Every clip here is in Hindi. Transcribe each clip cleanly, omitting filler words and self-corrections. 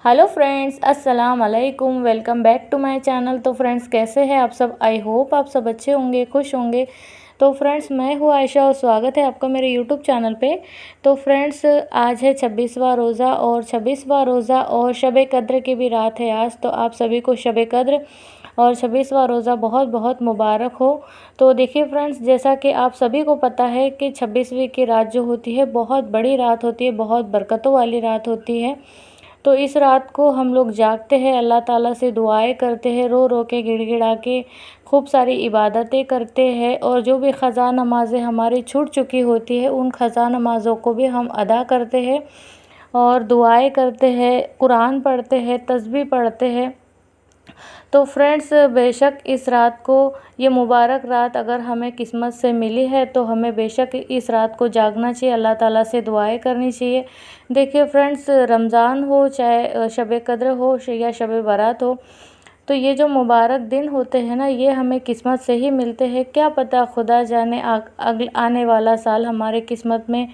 हेलो फ्रेंड्स, अस्सलाम वालेकुम। Welcome back to my channel. तो फ्रेंड्स, कैसे हैं आप सब? आई होप आप सब अच्छे होंगे, खुश होंगे। तो फ्रेंड्स, मैं हूँ आयशा और स्वागत है आपका मेरे यूट्यूब चैनल पे। तो फ्रेंड्स, आज है 26वां रोज़ा और 26वां रोज़ा और शब कद्र की भी रात है आज। तो आप सभी को शब कद्र और 26वां रोज़ा बहुत बहुत मुबारक हो। तो देखिए फ्रेंड्स, जैसा कि आप सभी को पता है कि 26वीं की रात जो होती है बहुत बड़ी रात होती है, बहुत बरकतों वाली रात होती है। तो इस रात को हम लोग जागते हैं, अल्लाह ताला से दुआएं करते हैं, रो रो के गिड़गिड़ा के खूब सारी इबादतें करते हैं और जो भी ख़ज़ा नमाज़ें हमारी छूट चुकी होती है उन ख़ज़ा नमाज़ों को भी हम अदा करते हैं और दुआएं करते हैं, कुरान पढ़ते हैं, तस्बीह पढ़ते हैं। तो फ्रेंड्स, बेशक इस रात को, ये मुबारक रात अगर हमें किस्मत से मिली है तो हमें बेशक इस रात को जागना चाहिए, अल्लाह ताला से दुआएं करनी चाहिए। देखिए फ्रेंड्स, रमज़ान हो चाहे शब कद्र हो या शब बारात हो, तो ये जो मुबारक दिन होते हैं ना, ये हमें किस्मत से ही मिलते हैं। क्या पता खुदा जाने आने वाला साल हमारे किस्मत में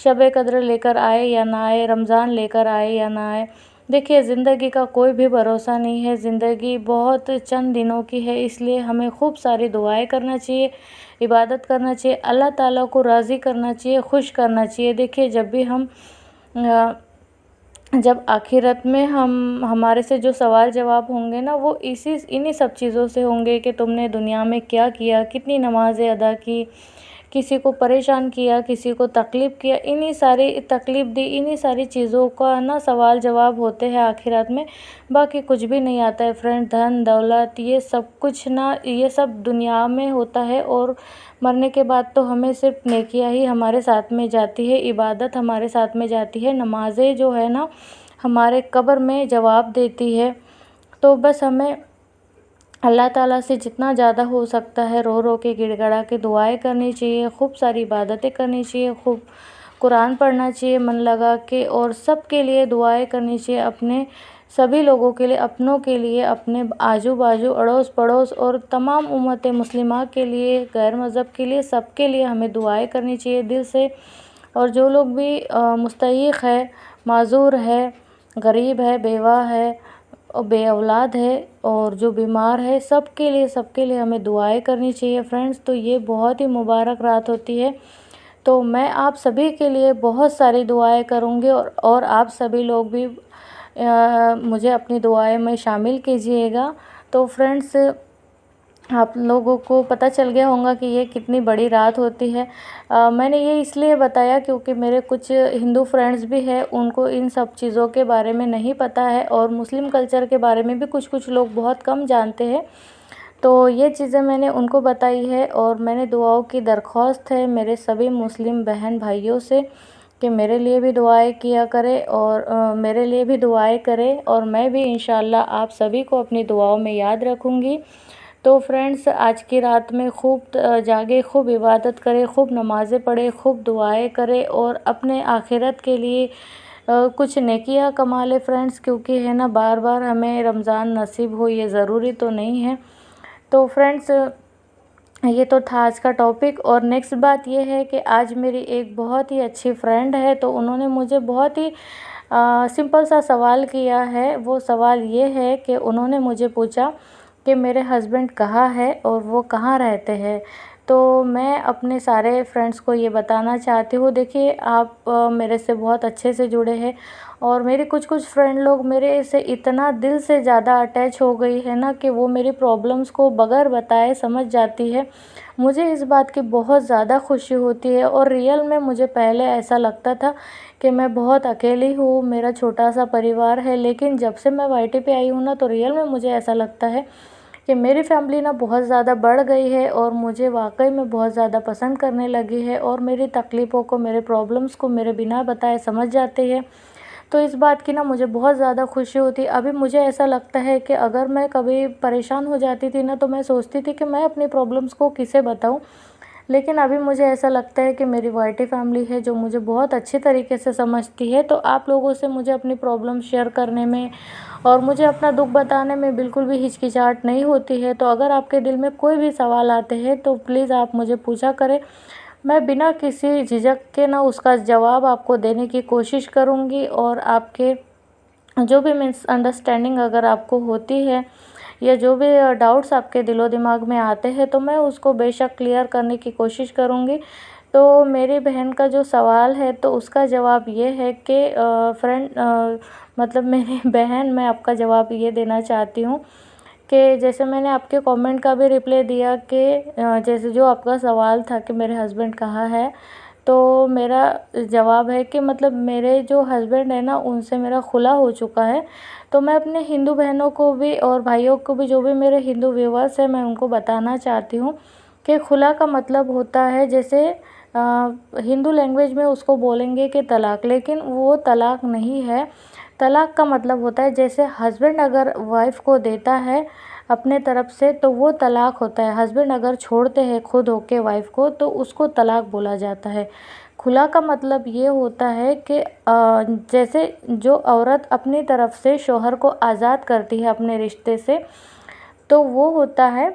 शब कद्र लेकर आए या ना आए, रमज़ान लेकर आए या ना आए। देखिए, ज़िंदगी का कोई भी भरोसा नहीं है, ज़िंदगी बहुत चंद दिनों की है, इसलिए हमें खूब सारी दुआएं करना चाहिए, इबादत करना चाहिए, अल्लाह ताला को राज़ी करना चाहिए, खुश करना चाहिए। देखिए, जब आखिरत में हमारे से जो सवाल जवाब होंगे ना, वो इन्हीं सब चीज़ों से होंगे कि तुमने दुनिया में क्या किया, कितनी नमाज़ें अदा की, किसी को परेशान किया, किसी को तकलीफ़ किया, इन्हीं सारी तकलीफ़ दी, इन्हीं सारी चीज़ों का ना सवाल जवाब होते हैं आखिरत में। बाकी कुछ भी नहीं आता है फ्रेंड, धन दौलत ये सब कुछ ना, ये सब दुनिया में होता है और मरने के बाद तो हमें सिर्फ नेकियां ही हमारे साथ में जाती है, इबादत हमारे साथ में जाती है, नमाज़ें जो है ना हमारे कब्र में जवाब देती है। तो बस हमें अल्लाह ताला से जितना ज़्यादा हो सकता है रो रो के गिड़गिड़ा के दुआएं करनी चाहिए, खूब सारी इबादतें करनी चाहिए, खूब कुरान पढ़ना चाहिए मन लगा के और सब के लिए दुआएं करनी चाहिए, अपने सभी लोगों के लिए, अपनों के लिए, अपने आजू बाजू अड़ोस पड़ोस और तमाम उम्मत मुस्लिमा के लिए, गैर मज़हब के लिए, सब के लिए हमें दुआएं करनी चाहिए दिल से। और जो लोग भी मुस्तहीक़ है, माज़ूर है, गरीब है, बेवा है और बे औलाद है और जो बीमार है, सबके लिए हमें दुआएं करनी चाहिए फ्रेंड्स। तो ये बहुत ही मुबारक रात होती है। तो मैं आप सभी के लिए बहुत सारी दुआएं करूँगी और आप सभी लोग भी मुझे अपनी दुआएं में शामिल कीजिएगा। तो फ्रेंड्स, आप लोगों को पता चल गया होगा कि ये कितनी बड़ी रात होती है। मैंने ये इसलिए बताया क्योंकि मेरे कुछ हिंदू फ्रेंड्स भी हैं, उनको इन सब चीज़ों के बारे में नहीं पता है और मुस्लिम कल्चर के बारे में भी कुछ लोग बहुत कम जानते हैं। तो ये चीज़ें मैंने उनको बताई है और मैंने दुआओं की दरख्वास्त है मेरे सभी मुस्लिम बहन भाइयों से कि मेरे लिए भी दुआएं किया करें और मेरे लिए भी दुआएं करें और मैं भी इंशाल्लाह आप सभी को अपनी दुआओं में याद रखूँगी। तो फ्रेंड्स, आज की रात में खूब जागे, खूब इबादत करें, खूब नमाज़ें पढ़ें, खूब दुआएं करें और अपने आखिरत के लिए कुछ नेकियां कमा लें फ्रेंड्स, क्योंकि है ना, बार बार हमें रमज़ान नसीब हो ये ज़रूरी तो नहीं है। तो फ्रेंड्स, ये तो था आज का टॉपिक। और नेक्स्ट बात ये है कि आज मेरी एक बहुत ही अच्छी फ्रेंड है, तो उन्होंने मुझे बहुत ही सिंपल सा सवाल किया है। वो सवाल ये है कि उन्होंने मुझे पूछा कि मेरे हस्बैंड कहाँ है और वो कहाँ रहते हैं। तो मैं अपने सारे फ्रेंड्स को ये बताना चाहती हूँ। देखिए, आप मेरे से बहुत अच्छे से जुड़े हैं और मेरे कुछ फ्रेंड लोग मेरे से इतना दिल से ज़्यादा अटैच हो गई है ना कि वो मेरी प्रॉब्लम्स को बगैर बताए समझ जाती है। मुझे इस बात की बहुत ज़्यादा खुशी होती है और रियल में मुझे पहले ऐसा लगता था कि मैं बहुत अकेली हूँ, मेरा छोटा सा परिवार है, लेकिन जब से मैं वाईटी पे आई हूँ ना, तो रियल में मुझे ऐसा लगता है कि मेरी फैमिली ना बहुत ज़्यादा बढ़ गई है और मुझे वाकई में बहुत ज़्यादा पसंद करने लगी है और मेरी तकलीफ़ों को, मेरे प्रॉब्लम्स को मेरे बिना बताए समझ जाते हैं। तो इस बात की ना मुझे बहुत ज़्यादा खुशी होती है। अभी मुझे ऐसा लगता है कि अगर मैं कभी परेशान हो जाती थी ना, तो मैं सोचती थी कि मैं अपनी प्रॉब्लम्स को किसे बताऊं, लेकिन अभी मुझे ऐसा लगता है कि मेरी वाईटी फैमिली है जो मुझे बहुत अच्छी तरीके से समझती है। तो आप लोगों से मुझे अपनी प्रॉब्लम शेयर करने में और मुझे अपना दुख बताने में बिल्कुल भी हिचकिचाहट नहीं होती है। तो अगर आपके दिल में कोई भी सवाल आते हैं तो प्लीज़ आप मुझे पूछा करें, मैं बिना किसी झिझक के ना उसका जवाब आपको देने की कोशिश करूँगी और आपके जो भी मिसअंडरस्टैंडिंग अगर आपको होती है या जो भी डाउट्स आपके दिलो दिमाग में आते हैं, तो मैं उसको बेशक क्लियर करने की कोशिश करूँगी। तो मेरी बहन का जो सवाल है, तो उसका जवाब ये है कि मतलब मेरी बहन, मैं आपका जवाब ये देना चाहती हूँ कि जैसे मैंने आपके कमेंट का भी रिप्लाई दिया कि जैसे जो आपका सवाल था कि मेरे हस्बैंड कहाँ है, तो मेरा जवाब है कि मतलब मेरे जो हस्बैंड है ना, उनसे मेरा खुला हो चुका है। तो मैं अपने हिंदू बहनों को भी और भाइयों को भी, जो भी मेरे हिंदू व्यूअर्स हैं, मैं उनको बताना चाहती हूँ कि खुला का मतलब होता है, जैसे हिंदू लैंग्वेज में उसको बोलेंगे कि तलाक, लेकिन वो तलाक नहीं है। तलाक का मतलब होता है, जैसे हस्बैंड अगर वाइफ को देता है अपने तरफ से, तो वो तलाक होता है। हस्बैंड अगर छोड़ते हैं खुद होके वाइफ को, तो उसको तलाक बोला जाता है। खुला का मतलब ये होता है कि जैसे जो औरत अपनी तरफ से शौहर को आज़ाद करती है अपने रिश्ते से, तो वो होता है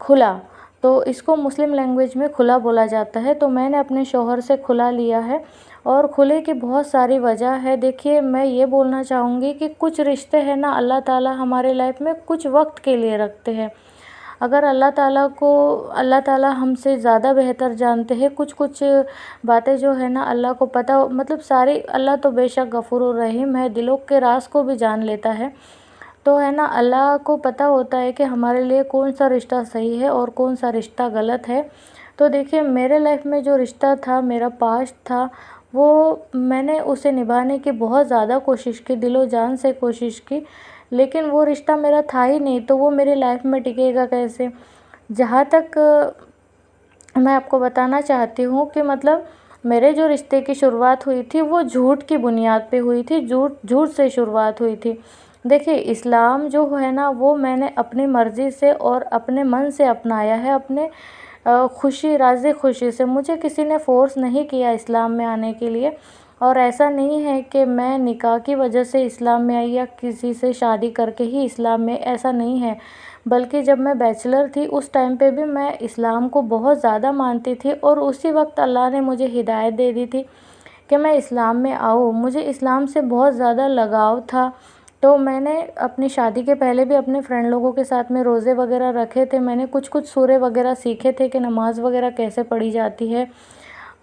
खुला। तो इसको मुस्लिम लैंग्वेज में खुला बोला जाता है। तो मैंने अपने शौहर से खुला लिया है, और खुले की बहुत सारी वजह है। देखिए, मैं ये बोलना चाहूँगी कि कुछ रिश्ते हैं ना, अल्लाह ताला हमारे लाइफ में कुछ वक्त के लिए रखते हैं। अगर अल्लाह ताला हमसे ज़्यादा बेहतर जानते हैं, कुछ कुछ बातें जो है ना, अल्लाह को पता, मतलब सारी, अल्लाह तो बेशक गफूर रहीम है, दिलों के राज को भी जान लेता है। तो है ना, अल्लाह को पता होता है कि हमारे लिए कौन सा रिश्ता सही है और कौन सा रिश्ता गलत है। तो देखिए, मेरे लाइफ में जो रिश्ता था, मेरा पास्ट था, वो मैंने उसे निभाने की बहुत ज़्यादा कोशिश की, दिलो जान से कोशिश की, लेकिन वो रिश्ता मेरा था ही नहीं, तो वो मेरी लाइफ में टिकेगा कैसे। जहाँ तक मैं आपको बताना चाहती हूँ कि मतलब मेरे जो रिश्ते की शुरुआत हुई थी, वो झूठ की बुनियाद पे हुई थी, झूठ से शुरुआत हुई थी। देखिए, इस्लाम जो है ना, वो मैंने अपनी मर्ज़ी से और अपने मन से अपनाया है, अपने खुशी, राज़ी खुशी से। मुझे किसी ने फ़ोर्स नहीं किया इस्लाम में आने के लिए। और ऐसा नहीं है कि मैं निकाह की वजह से इस्लाम में आई या किसी से शादी करके ही इस्लाम में, ऐसा नहीं है। बल्कि जब मैं बैचलर थी, उस टाइम पे भी मैं इस्लाम को बहुत ज़्यादा मानती थी, और उसी वक्त अल्लाह ने मुझे हिदायत दे दी थी कि मैं इस्लाम में आऊँ। मुझे इस्लाम से बहुत ज़्यादा लगाव था। तो मैंने अपनी शादी के पहले भी अपने फ्रेंड लोगों के साथ में रोज़े वगैरह रखे थे। मैंने कुछ कुछ सूरे वगैरह सीखे थे कि नमाज़ वगैरह कैसे पढ़ी जाती है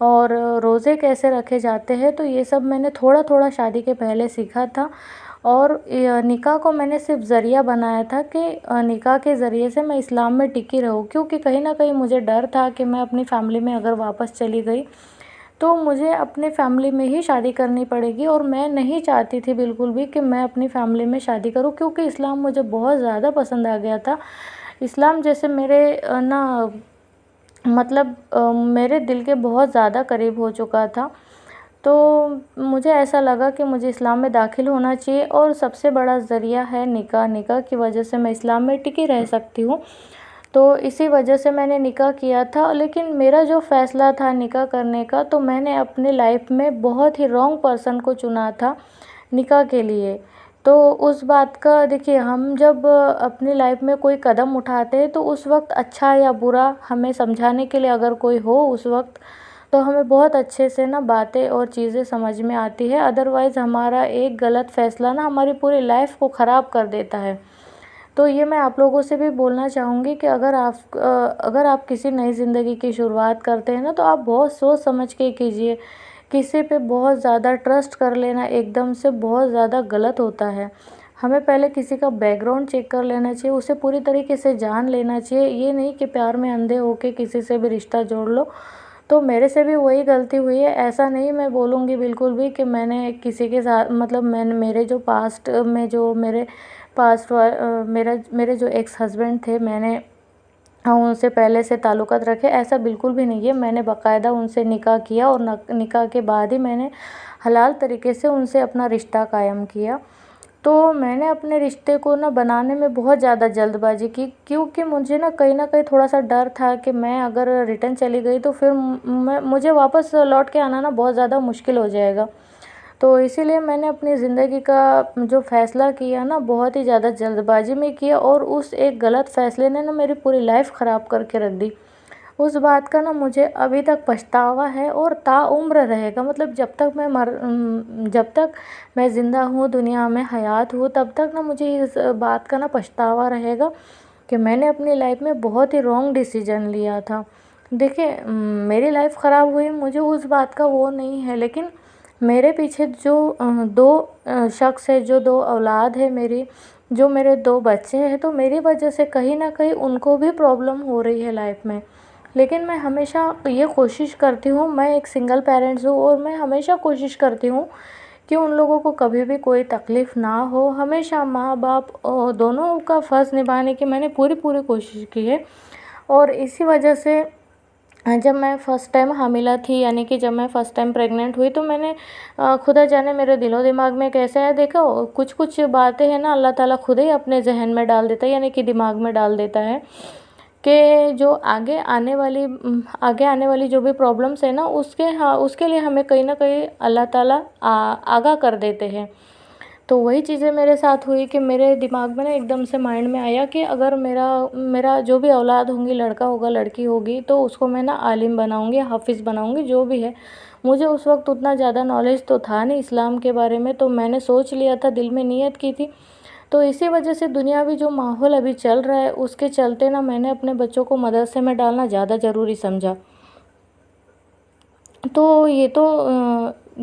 और रोज़े कैसे रखे जाते हैं। तो ये सब मैंने थोड़ा थोड़ा शादी के पहले सीखा था। और निकाह को मैंने सिर्फ ज़रिया बनाया था कि निकाह के ज़रिए से मैं इस्लाम में टिकी रहूँ, क्योंकि कहीं ना कहीं मुझे डर था कि मैं अपनी फ़ैमिली में अगर वापस चली गई, तो मुझे अपने फैमिली में ही शादी करनी पड़ेगी। और मैं नहीं चाहती थी बिल्कुल भी कि मैं अपनी फैमिली में शादी करूं, क्योंकि इस्लाम मुझे बहुत ज़्यादा पसंद आ गया था। इस्लाम जैसे मेरे मतलब मेरे दिल के बहुत ज़्यादा करीब हो चुका था। तो मुझे ऐसा लगा कि मुझे इस्लाम में दाखिल होना चाहिए, और सबसे बड़ा ज़रिया है निकाह। निकाह की वजह से मैं इस्लाम में टिकी रह सकती हूँ। तो इसी वजह से मैंने निकाह किया था। लेकिन मेरा जो फ़ैसला था निकाह करने का, तो मैंने अपने लाइफ में बहुत ही रॉन्ग पर्सन को चुना था निकाह के लिए। तो उस बात का, देखिए, हम जब अपनी लाइफ में कोई कदम उठाते हैं, तो उस वक्त अच्छा या बुरा हमें समझाने के लिए अगर कोई हो उस वक्त, तो हमें बहुत अच्छे से ना बातें और चीज़ें समझ में आती है। अदरवाइज़ हमारा एक गलत फ़ैसला ना हमारी पूरी लाइफ को ख़राब कर देता है। तो ये मैं आप लोगों से भी बोलना चाहूँगी कि अगर आप किसी नई ज़िंदगी की शुरुआत करते हैं ना, तो आप बहुत सोच समझ के कीजिए। किसी पे बहुत ज़्यादा ट्रस्ट कर लेना एकदम से बहुत ज़्यादा गलत होता है। हमें पहले किसी का बैकग्राउंड चेक कर लेना चाहिए, उसे पूरी तरीके से जान लेना चाहिए। ये नहीं कि प्यार में अंधे होके किसी से भी रिश्ता जोड़ लो। तो मेरे से भी वही गलती हुई है। ऐसा नहीं मैं बोलूँगी बिल्कुल भी कि मैंने किसी के साथ, मतलब मैंने, मेरे जो पास्ट में जो मेरे मेरे जो एक्स हस्बैंड थे, मैंने उनसे पहले से ताल्लुकात रखे, ऐसा बिल्कुल भी नहीं है। मैंने बाकायदा उनसे निकाह किया, और निकाह के बाद ही मैंने हलाल तरीके से उनसे अपना रिश्ता कायम किया। तो मैंने अपने रिश्ते को ना बनाने में बहुत ज़्यादा जल्दबाजी की, क्योंकि मुझे ना कहीं थोड़ा सा डर था कि मैं अगर रिटर्न चली गई, तो फिर मुझे वापस लौट के आना ना बहुत ज़्यादा मुश्किल हो जाएगा। तो इसीलिए मैंने अपनी ज़िंदगी का जो फ़ैसला किया ना, बहुत ही ज़्यादा जल्दबाजी में किया, और उस एक गलत फ़ैसले ने ना मेरी पूरी लाइफ ख़राब करके रख दी। उस बात का ना मुझे अभी तक पछतावा है और ताउम्र रहेगा। मतलब जब तक मैं ज़िंदा हूँ, दुनिया में हयात हूँ, तब तक ना मुझे इस बात का ना पछतावा रहेगा कि मैंने अपनी लाइफ में बहुत ही रॉन्ग डिसीजन लिया था। देखिए, मेरी लाइफ ख़राब हुई, मुझे उस बात का वो नहीं है, लेकिन मेरे पीछे जो दो शख्स है, जो दो औलाद है मेरी, जो मेरे दो बच्चे हैं, तो मेरी वजह से कहीं ना कहीं उनको भी प्रॉब्लम हो रही है लाइफ में। लेकिन मैं हमेशा ये कोशिश करती हूँ, मैं एक सिंगल पेरेंट्स हूँ और मैं हमेशा कोशिश करती हूँ कि उन लोगों को कभी भी कोई तकलीफ़ ना हो। हमेशा माँ बाप दोनों का फ़र्ज़ निभाने की मैंने पूरी पूरी कोशिश की है। और इसी वजह से जब मैं फ़र्स्ट टाइम हामिला थी, यानी कि जब मैं फ़र्स्ट टाइम प्रेग्नेंट हुई, तो मैंने खुदा जाने मेरे दिलो दिमाग में कैसे है, देखो कुछ कुछ बातें हैं ना, अल्लाह ताला खुद ही अपने जहन में डाल देता है, यानी कि दिमाग में डाल देता है कि जो आगे आने वाली जो भी प्रॉब्लम्स है ना, उसके लिए हमें कहीं ना कहीं अल्लाह ताला आगाह कर देते हैं। तो वही चीज़ें मेरे साथ हुई कि मेरे दिमाग में ना एकदम से माइंड में आया कि अगर मेरा मेरा जो भी औलाद होंगी, लड़का होगा लड़की होगी, तो उसको मैं ना आलिम बनाऊंगी, हाफिज़ बनाऊंगी, जो भी है। मुझे उस वक्त उतना ज़्यादा नॉलेज तो था नहीं इस्लाम के बारे में, तो मैंने सोच लिया था, दिल में नियत की थी। तो इसी वजह से दुनियावी जो माहौल अभी चल रहा है, उसके चलते ना मैंने अपने बच्चों को मदरसे में डालना ज़्यादा ज़रूरी समझा। तो ये तो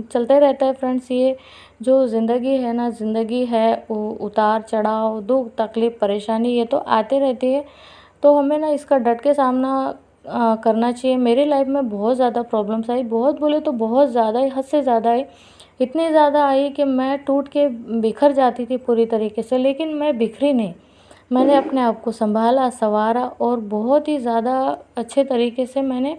चलते रहता है फ्रेंड्स। ये जो ज़िंदगी है ना, ज़िंदगी है उतार चढ़ाव, दुख तकलीफ़ परेशानी, ये तो आते रहती है। तो हमें ना इसका डट के सामना करना चाहिए। मेरी लाइफ में बहुत ज़्यादा प्रॉब्लम्स आई, बहुत बोले तो बहुत ज़्यादा ही, हद से ज़्यादा आई। इतनी ज़्यादा आई कि मैं टूट के बिखर जाती थी पूरी तरीके से, लेकिन मैं बिखरी नहीं। मैंने अपने आप को संभाला, संवारा और बहुत ही ज़्यादा अच्छे तरीके से मैंने,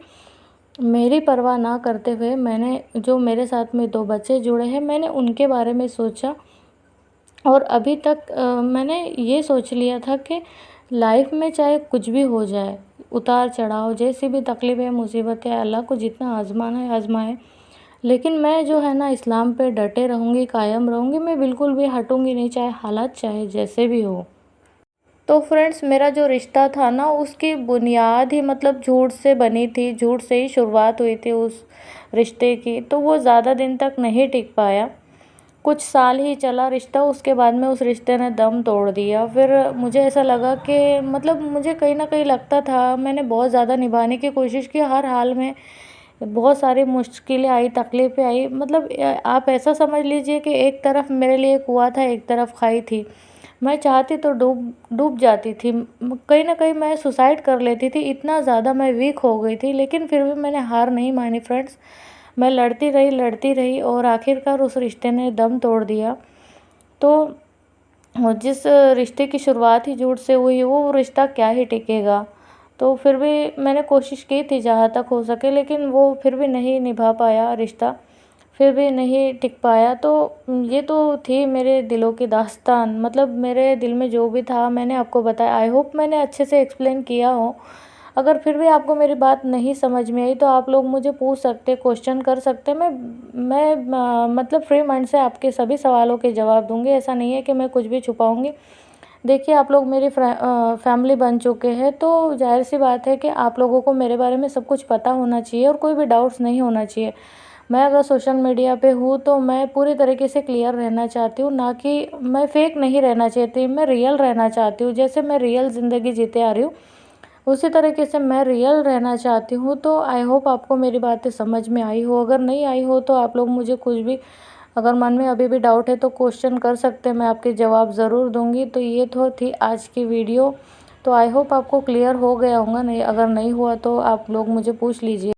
मेरी परवाह ना करते हुए, मैंने जो मेरे साथ में 2 बच्चे जुड़े हैं, मैंने उनके बारे में सोचा। और अभी तक मैंने ये सोच लिया था कि लाइफ में चाहे कुछ भी हो जाए, उतार चढ़ाव जैसी भी तकलीफ़ें मुसीबतें, अल्लाह को जितना आज़माना है आज़माए, लेकिन मैं जो है ना इस्लाम पे डटे रहूँगी, कायम रहूँगी। मैं बिल्कुल भी हटूँगी नहीं, चाहे हालात चाहे जैसे भी हो। तो फ्रेंड्स, मेरा जो रिश्ता था ना, उसकी बुनियाद ही मतलब झूठ से बनी थी, झूठ से ही शुरुआत हुई थी उस रिश्ते की। तो वो ज़्यादा दिन तक नहीं टिक पाया, कुछ साल ही चला रिश्ता, उसके बाद में उस रिश्ते ने दम तोड़ दिया। फिर मुझे ऐसा लगा कि मतलब मुझे कहीं ना कहीं लगता था, मैंने बहुत ज़्यादा निभाने की कोशिश की, हर हाल में बहुत सारी मुश्किलें आई, तकलीफ़ें आई। मतलब आप ऐसा समझ लीजिए कि एक तरफ मेरे लिए कुआँ था, एक तरफ खाई थी। मैं चाहती तो डूब डूब जाती थी, कहीं ना कहीं मैं सुसाइड कर लेती थी, इतना ज़्यादा मैं वीक हो गई थी। लेकिन फिर भी मैंने हार नहीं मानी फ्रेंड्स, मैं लड़ती रही और आखिरकार उस रिश्ते ने दम तोड़ दिया। तो जिस रिश्ते की शुरुआत ही झूठ से हुई, वो रिश्ता क्या ही टिकेगा। तो फिर भी मैंने कोशिश की थी जहाँ तक हो सके, लेकिन वो फिर भी नहीं निभा पाया रिश्ता, फिर भी नहीं टिक पाया। तो ये तो थी मेरे दिलों की दास्तान, मतलब मेरे दिल में जो भी था मैंने आपको बताया। आई होप मैंने अच्छे से एक्सप्लेन किया हो। अगर फिर भी आपको मेरी बात नहीं समझ में आई, तो आप लोग मुझे पूछ सकते, क्वेश्चन कर सकते। मैं मतलब फ्री माइंड से आपके सभी सवालों के जवाब दूंगी। ऐसा नहीं है कि मैं कुछ भी छुपाऊंगी। देखिए, आप लोग मेरी फैमिली बन चुके हैं, तो जाहिर सी बात है कि आप लोगों को मेरे बारे में सब कुछ पता होना चाहिए और कोई भी डाउट्स नहीं होना चाहिए। मैं अगर सोशल मीडिया पे हूँ, तो मैं पूरी तरीके से क्लियर रहना चाहती हूँ, ना कि मैं फेक नहीं रहना चाहती, मैं रियल रहना चाहती हूँ। जैसे मैं रियल ज़िंदगी जीते आ रही हूँ, उसी तरीके से मैं रियल रहना चाहती हूँ। तो आई होप आपको मेरी बातें समझ में आई हो। अगर नहीं आई हो, तो आप लोग मुझे कुछ भी, अगर मन में अभी भी डाउट है, तो क्वेश्चन कर सकते हैं, मैं आपके जवाब ज़रूर दूंगी। तो ये तो थी आज की वीडियो। तो आई होप आपको क्लियर हो गया होगा, नहीं अगर नहीं हुआ तो आप लोग मुझे पूछ लीजिए।